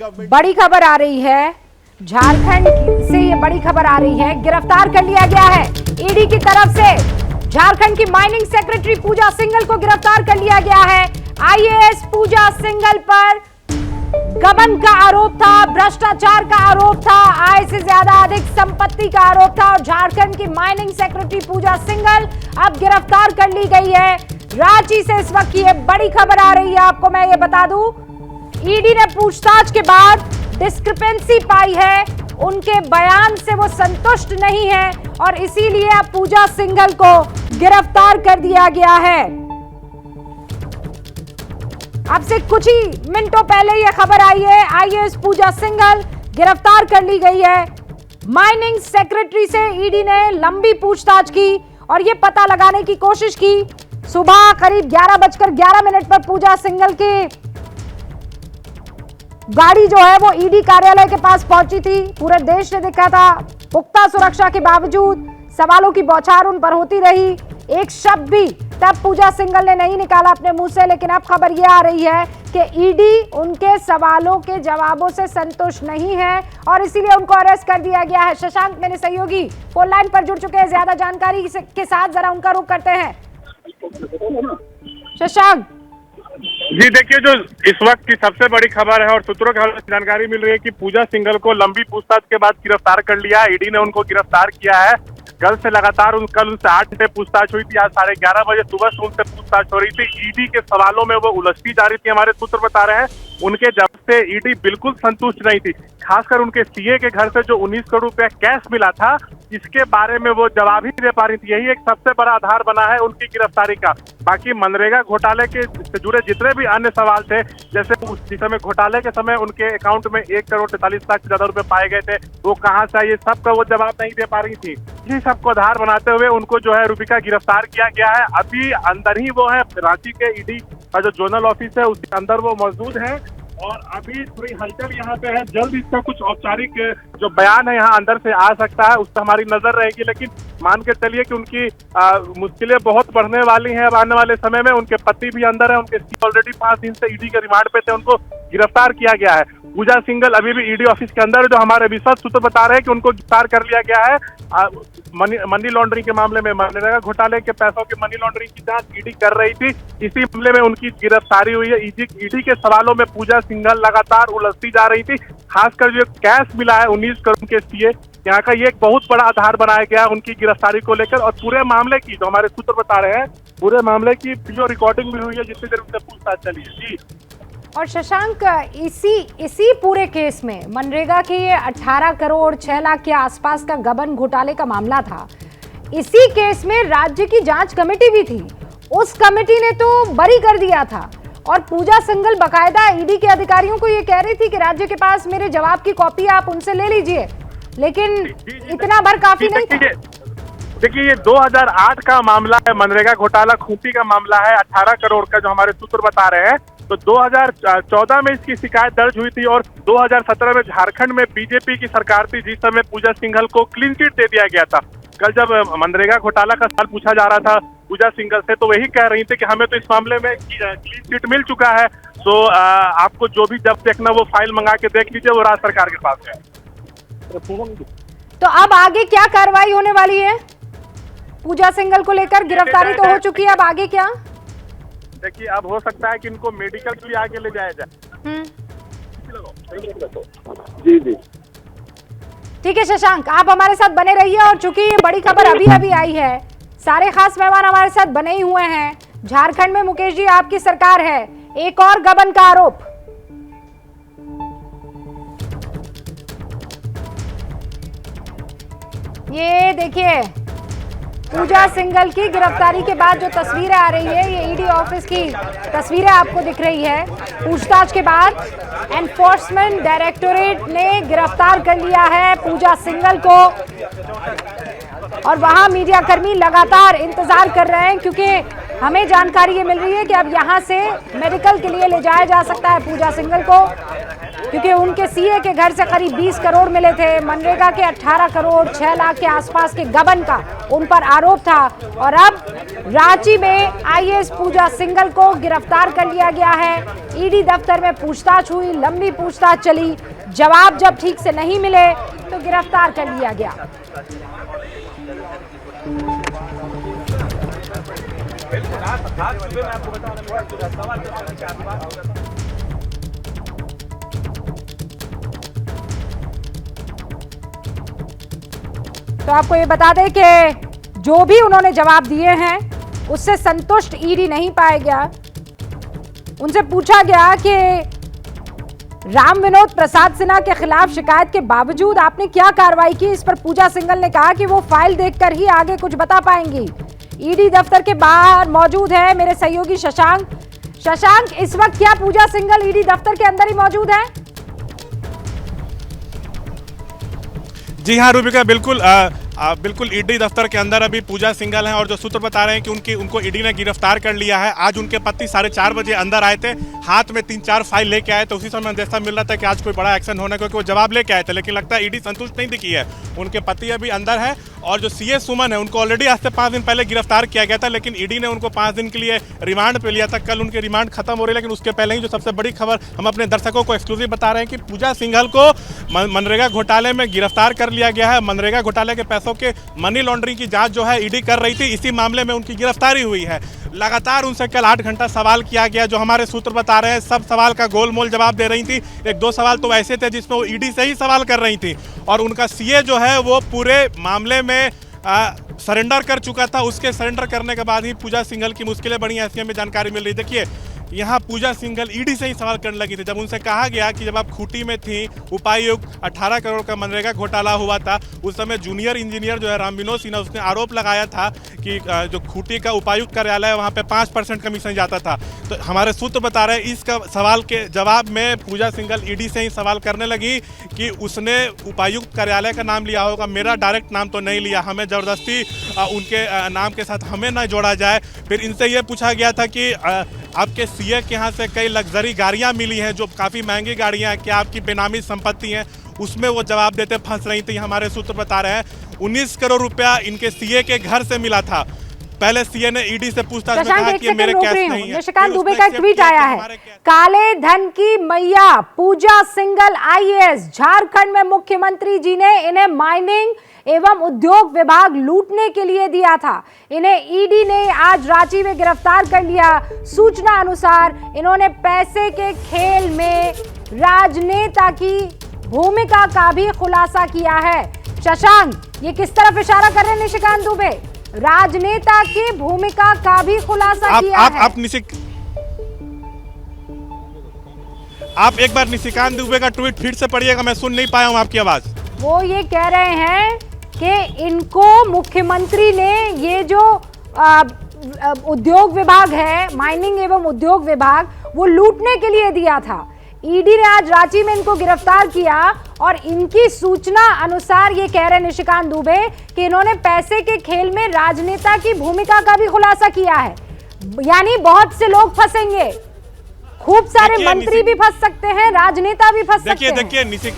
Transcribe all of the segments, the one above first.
बड़ी खबर आ रही है झारखंड से। ये बड़ी खबर आ रही है, गिरफ्तार कर लिया गया है ईडी की तरफ से। झारखंड की माइनिंग सेक्रेटरी पूजा सिंघल को गिरफ्तार कर लिया गया है। आईएएस पूजा सिंघल पर गबन का आरोप था, भ्रष्टाचार का आरोप था, आय से ज्यादा अधिक संपत्ति का आरोप था और झारखंड की माइनिंग सेक्रेटरी पूजा सिंघल अब गिरफ्तार कर ली गई है। रांची से इस वक्त ये बड़ी खबर आ रही है। आपको मैं ये बता दूं, ईडी ने पूछताछ के बाद डिस्क्रिपेंसी पाई है, उनके बयान से वो संतुष्ट नहीं है और इसीलिए अब पूजा सिंघल को गिरफ्तार कर दिया गया है। अब से कुछ ही मिनटों पहले यह खबर आई है, आईएएस पूजा सिंघल गिरफ्तार कर ली गई है। माइनिंग सेक्रेटरी से ईडी ने लंबी पूछताछ की और यह पता लगाने की कोशिश की। सुबह करीब 11:11 पर पूजा सिंघल की गाड़ी जो है वो ईडी कार्यालय के पास पहुंची थी। पूरे देश ने देखा था, पुख्ता सुरक्षा के बावजूद सवालों की बौछार उन पर होती रही। एक शब्द भी तब पूजा सिंघल ने नहीं निकाला अपने मुंह से। लेकिन अब खबर यह आ रही है कि ईडी उनके सवालों के जवाबों से संतुष्ट नहीं है और इसीलिए उनको अरेस्ट कर दिया गया है। शशांक मेरे सहयोगी फोन लाइन पर जुड़ चुके हैं, ज्यादा जानकारी के साथ जरा उनका रुख करते हैं। शशांक जी देखिए, जो इस वक्त की सबसे बड़ी खबर है और सूत्रों के हवाले से जानकारी मिल रही है कि पूजा सिंघल को लंबी पूछताछ के बाद गिरफ्तार कर लिया। ईडी ने उनको गिरफ्तार किया है। कल से लगातार कल उनसे 8 घंटे पूछताछ हुई थी। आज 11:30 बजे सुबह से उनसे पूछताछ हो रही थी। ईडी के सवालों में वो उलझती जा रही थी। हमारे सूत्र बता रहे हैं उनके जवाब से ईडी बिल्कुल संतुष्ट नहीं थी। खासकर उनके सीए के घर से जो 19 करोड़ रुपया कैश मिला था, इसके बारे में वो जवाब ही नहीं दे पा रही थी। यही एक सबसे बड़ा आधार बना है उनकी गिरफ्तारी का। बाकी मनरेगा घोटाले के से जुड़े जितने भी अन्य सवाल थे, जैसे उस समय घोटाले के समय उनके अकाउंट में 1,43 लाख से ज्यादा रुपए पाए गए थे, वो कहाँ से आए, ये सब का वो जवाब नहीं दे पा रही थी। इसी सबको आधार बनाते हुए उनको जो है रूबिका गिरफ्तार किया गया है। अभी अंदर ही वो है, रांची के ईडी का जो जोनल ऑफिस है उसके अंदर वो मौजूद है और अभी थोड़ी हलचल यहाँ पे है। जल्द इसका कुछ औपचारिक जो बयान है यहाँ अंदर से आ सकता है, उस पर हमारी नजर रहेगी। लेकिन मान के चलिए कि उनकी मुश्किलें बहुत बढ़ने वाली हैं अब आने वाले समय में। उनके पति भी अंदर है, उनके ऑलरेडी 5 दिन से ईडी के रिमांड पे थे, उनको गिरफ्तार किया गया है। पूजा सिंघल अभी भी ईडी ऑफिस के अंदर, जो हमारे विश्वस्त सूत्र बता रहे हैं कि उनको गिरफ्तार कर लिया गया है। मनी लॉन्ड्रिंग के मामले में, मनरेगा घोटाले के पैसों की मनी लॉन्ड्रिंग की जांच ईडी कर रही थी, इसी मामले में उनकी गिरफ्तारी हुई है। ईडी के सवालों में पूजा सिंघल लगातार उलझती जा रही थी। खासकर जो कैश मिला है 19 करोड़ के सीए, यहाँ का ये एक बहुत बड़ा आधार बनाया गया है उनकी गिरफ्तारी को लेकर। और पूरे मामले की, जो हमारे सूत्र बता रहे हैं, पूरे मामले की वीडियो रिकॉर्डिंग भी हुई है जितनी देर उनसे पूछताछ चली है। जी और शशांक, इसी पूरे केस में मनरेगा के ये 18 करोड़ 6 लाख के आसपास का गबन घोटाले का मामला था। इसी केस में राज्य की जांच कमेटी भी थी, उस कमेटी ने तो बरी कर दिया था और पूजा सिंघल बकायदा ईडी के अधिकारियों को ये कह रही थी कि राज्य के पास मेरे जवाब की कॉपी आप उनसे ले लीजिए। लेकिन इतना भर काफी नहीं था। देखिए, ये 2008 का मामला है, मनरेगा घोटाला खूंटी का मामला है 18 करोड़ का, जो हमारे सूत्र बता रहे हैं। तो 2014 में इसकी शिकायत दर्ज हुई थी और 2017 में झारखंड में बीजेपी की सरकार थी, जिस समय पूजा सिंघल को क्लीन चिट दे दिया गया था। कल जब मनरेगा घोटाला का सवाल पूछा जा रहा था पूजा सिंघल से, तो वही कह रही थी कि हमें तो इस मामले में क्लीन चिट मिल चुका है। तो आपको जो भी जब देखना वो फाइल मंगा के देख लीजिए, वो राज्य सरकार के पास है। तो अब आगे क्या कार्रवाई होने वाली है पूजा सिंघल को लेकर? गिरफ्तारी तो हो चुकी है, अब आगे क्या? देखिए, अब हो सकता है कि इनको मेडिकल के लिए आगे ले जाया जाए। जी जी ठीक है शशांक, आप हमारे साथ बने रहिए। और चूंकि ये बड़ी खबर अभी अभी आई है, सारे खास मेहमान हमारे साथ बने ही हुए हैं। झारखंड में मुकेश जी आपकी सरकार है, एक और गबन का आरोप। ये देखिए, पूजा सिंघल की गिरफ्तारी के बाद जो तस्वीरें आ रही है, ये ईडी ऑफिस की तस्वीरें आपको दिख रही है। पूछताछ के बाद एनफोर्समेंट डायरेक्टोरेट ने गिरफ्तार कर लिया है पूजा सिंघल को और वहां मीडिया कर्मी लगातार इंतजार कर रहे हैं, क्योंकि हमें जानकारी ये मिल रही है कि अब यहां से मेडिकल के लिए ले जाया जा सकता है पूजा सिंघल को। क्योंकि उनके सीए के घर से करीब 20 करोड़ मिले थे। मनरेगा के 18 करोड़ 6 लाख के आसपास के गबन का उन पर आरोप था। और अब रांची में आईएएस पूजा सिंघल को गिरफ्तार कर लिया गया है। ईडी दफ्तर में पूछताछ हुई, लंबी पूछताछ चली, जवाब जब ठीक से नहीं मिले तो गिरफ्तार कर लिया गया। तो आपको ये बता दें कि जो भी उन्होंने जवाब दिए हैं उससे संतुष्ट ईडी नहीं पाया गया। उनसे पूछा गया कि राम विनोद प्रसाद सिन्हा के खिलाफ शिकायत के बावजूद आपने क्या कार्रवाई की। इस पर पूजा सिंघल ने कहा कि वो फाइल देखकर ही आगे कुछ बता पाएंगी। ईडी दफ्तर के बाहर मौजूद है मेरे सहयोगी शशांक। शशांक, इस वक्त क्या पूजा सिंघल ईडी दफ्तर के अंदर ही मौजूद है? जी हाँ रूबिका, बिल्कुल ईडी दफ्तर के अंदर अभी पूजा सिंघल हैं और जो सूत्र बता रहे हैं कि उनको ईडी ने गिरफ्तार कर लिया है। आज उनके पति 4:30 बजे अंदर आए थे, हाथ में 3-4 फाइल लेके आए, तो उसी समय अंदेशा मिल रहा था कि आज कोई बड़ा एक्शन होना, क्योंकि वो जवाब लेके आए थे। लेकिन लगता है ईडी संतुष्ट नहीं दिखी है। उनके पति अभी अंदर है और जो सीए सुमन है उनको ऑलरेडी आज से 5 दिन पहले गिरफ्तार किया गया था, लेकिन ईडी ने उनको 5 दिन के लिए रिमांड पे लिया था। कल उनके रिमांड खत्म हो रही है, लेकिन उसके पहले ही जो सबसे बड़ी खबर हम अपने दर्शकों को एक्सक्लूसिव बता रहे हैं कि पूजा सिंघल को मनरेगा घोटाले में गिरफ्तार कर लिया गया है। मनरेगा घोटाले के पैसों के मनी लॉन्ड्रिंग की जांच जो है ईडी कर रही थी, इसी मामले में उनकी गिरफ्तारी हुई है। लगातार उनसे कल 8 घंटा सवाल किया गया। जो हमारे सूत्र बता रहे हैं सब सवाल का गोलमोल जवाब दे रही थी। 1-2 सवाल तो ऐसे थे जिसमें वो ईडी से ही सवाल कर रही थी और उनका सीए जो है वो पूरे मामले में सरेंडर कर चुका था। उसके सरेंडर करने के बाद ही पूजा सिंघल की मुश्किलें बढ़ी, ऐसी हमें जानकारी मिल रही। देखिए यहाँ पूजा सिंघल ईडी से ही सवाल करने लगी थी। जब उनसे कहा गया कि जब आप खूंटी में थी, उपायुक्त 18 करोड़ का मनरेगा घोटाला हुआ था, उस समय जूनियर इंजीनियर जो है राम विनोद सिन्हा, उसने आरोप लगाया था कि जो खूंटी का उपायुक्त कार्यालय है वहाँ पे 5% कमीशन जाता था। तो हमारे सूत्र बता रहे हैं इसका सवाल के जवाब में पूजा सिंघल ईडी से ही सवाल करने लगी कि उसने उपायुक्त कार्यालय का नाम लिया होगा, मेरा डायरेक्ट नाम तो नहीं लिया, हमें ज़बरदस्ती उनके नाम के साथ हमें ना जोड़ा जाए। फिर इनसे ये पूछा गया था कि आपके सीए के यहाँ से कई लग्जरी गाड़ियाँ मिली हैं जो काफ़ी महंगी गाड़ियाँ हैं, क्या आपकी बेनामी संपत्ति हैं? उसमें वो जवाब देते फंस रही थी। हमारे सूत्र बता रहे हैं 19 करोड़ रुपया इनके सीए के घर से मिला था। पहले सीए ने ईडी से पूछताछ में कहा कि मेरे कैश नहीं है। निशिकांत दुबे का एक ट्वीट आया है, काले धन की मैया पूजा सिंघल आईएएस, झारखंड में मुख्यमंत्री जी ने इन्हें माइनिंग एवं उद्योग विभाग लूटने के लिए दिया था। इन्हें ईडी ने आज रांची में गिरफ्तार कर लिया। सूचना अनुसार इन्होंने पैसे के खेल में राजनेता की भूमिका का भी खुलासा किया है। शशांक, ये किस तरफ इशारा कर रहे हैं निशिकांत दुबे? राजनेता की भूमिका का भी खुलासा किया है। आप एक बार निशिकांत दुबे का ट्वीट फिर से पढ़िएगा, मैं सुन नहीं पाया हूं आपकी आवाज। वो ये कह रहे हैं कि इनको मुख्यमंत्री ने ये जो उद्योग विभाग है, माइनिंग एवं उद्योग विभाग, वो लूटने के लिए दिया था। ईडी ने आज रांची में इनको गिरफ्तार किया और इनकी सूचना अनुसार ये कह रहे निशिकांत दुबे कि इन्होंने पैसे के खेल में राजनेता की भूमिका का भी खुलासा किया है। यानी बहुत से लोग फंसेंगे, खूब सारे मंत्री भी फंस सकते हैं, राजनेता भी फंस सकते हैं।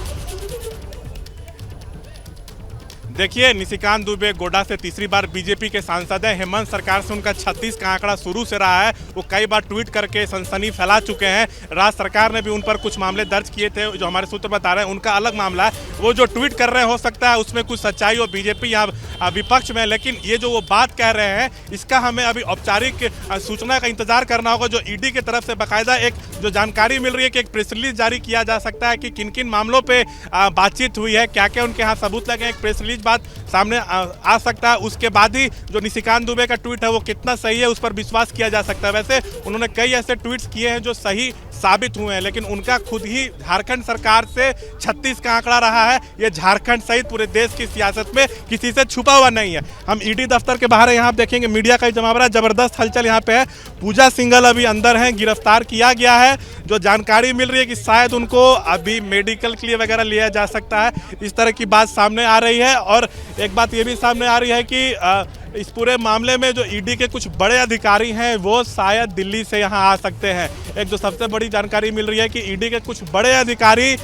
देखिए निशिकांत दुबे गोड्डा से तीसरी बार बीजेपी के सांसद हैं। हेमंत सरकार से उनका 36 का आंकड़ा शुरू से रहा है। वो कई बार ट्वीट करके सनसनी फैला चुके हैं। राज्य सरकार ने भी उन पर कुछ मामले दर्ज किए थे, जो हमारे सूत्र बता रहे हैं उनका अलग मामला है। वो जो ट्वीट कर रहे हैं हो सकता है उसमें कुछ सच्चाई हो, बीजेपी यहाँ विपक्ष में, लेकिन ये जो वो बात कह रहे हैं इसका हमें अभी औपचारिक सूचना का इंतजार करना होगा। जो ईडी की तरफ से बाकायदा एक जो जानकारी मिल रही है कि एक प्रेस रिलीज जारी किया जा सकता है कि किन किन मामलों पर बातचीत हुई है, क्या क्या उनके यहाँ सबूत लगे, एक प्रेस रिलीज बात सामने आ सकता है। उसके बाद ही जो निशिकांत दुबे का ट्वीट है वो कितना सही है उस पर विश्वास किया जा सकता है। वैसे उन्होंने कई ऐसे ट्वीट्स किए हैं जो सही साबित हुए हैं, लेकिन उनका खुद ही झारखंड सरकार से 36 का आंकड़ा रहा है। ये झारखंड सहित पूरे देश की सियासत में किसी से छुपा हुआ नहीं है। हम ईडी दफ्तर के बाहर यहाँ देखेंगे, मीडिया का जमावड़ा, जबरदस्त हलचल यहाँ पे है। पूजा सिंघल अभी अंदर हैं, गिरफ्तार किया गया है। जो जानकारी मिल रही है कि शायद उनको अभी मेडिकल के लिए वगैरह लिया जा सकता है, इस तरह की बात सामने आ रही है। और एक बात ये भी सामने आ रही है कि इस पूरे मामले में जो ईडी के कुछ बड़े अधिकारी हैं वो शायद दिल्ली से यहाँ आ सकते हैं। एक जो सबसे बड़ी जानकारी मिल रही है कि ईडी के कुछ बड़े अधिकारी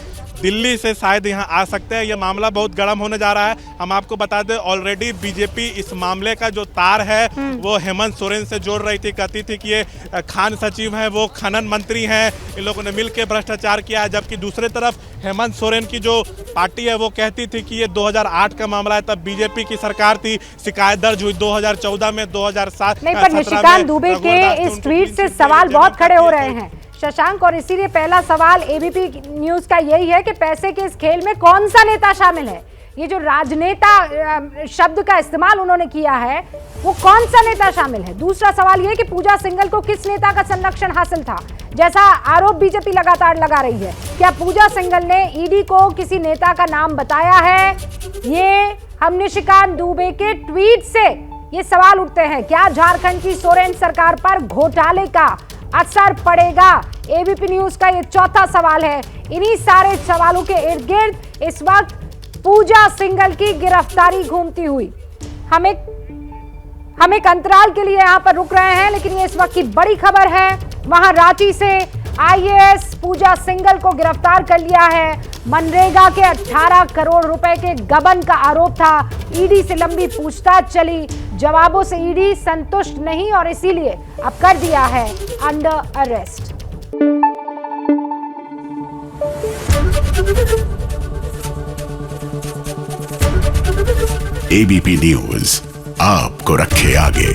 दिल्ली से शायद यहाँ आ सकते हैं। ये मामला बहुत गर्म होने जा रहा है। हम आपको बता दें ऑलरेडी बीजेपी इस मामले का जो तार है वो हेमंत सोरेन से जोड़ रही थी। कहती थी कि ये खान सचिव हैं, वो खनन मंत्री हैं, इन लोगों ने मिलकर भ्रष्टाचार किया है। जबकि दूसरी तरफ हेमंत सोरेन की जो पार्टी है वो कहती थी कि ये 2008 का मामला है, तब बीजेपी की सरकार थी, शिकायत दर्ज हुई 2014 में, 2007 नहीं। पर निशिकांत दुबे के इस ट्वीट से सवाल बहुत खड़े हो रहे हैं शशांक, और इसीलिए पहला सवाल एबीपी न्यूज का यही है कि पैसे के इस खेल में कौन सा नेता शामिल है। ये जो राजनेता शब्द का इस्तेमाल उन्होंने किया है वो कौन सा नेता शामिल है। दूसरा सवाल ये कि पूजा सिंघल को किस नेता का संरक्षण हासिल था, जैसा आरोप बीजेपी लगातार लगा रही है। क्या पूजा सिंघल ने ईडी को किसी नेता का नाम बताया है? ये हम निशिकांत दुबे के ट्वीट से ये सवाल उठते हैं। क्या झारखंड की सोरेन सरकार पर घोटाले का असर पड़ेगा? एबीपी न्यूज का ये चौथा सवाल है। इन्हीं सारे सवालों के इर्द गिर्द इस वक्त पूजा सिंघल की गिरफ्तारी घूमती हुई। हम एक अंतराल के लिए यहां पर रुक रहे हैं, लेकिन ये इस वक्त की बड़ी खबर है। वहां रांची से आईएएस पूजा सिंघल को गिरफ्तार कर लिया है। मनरेगा के 18 करोड़ रुपए के गबन का आरोप था। ईडी से लंबी पूछताछ चली, जवाबों से ईडी संतुष्ट नहीं और इसीलिए अब कर दिया है अंडर अरेस्ट। एबीपी न्यूज आपको रखे आगे।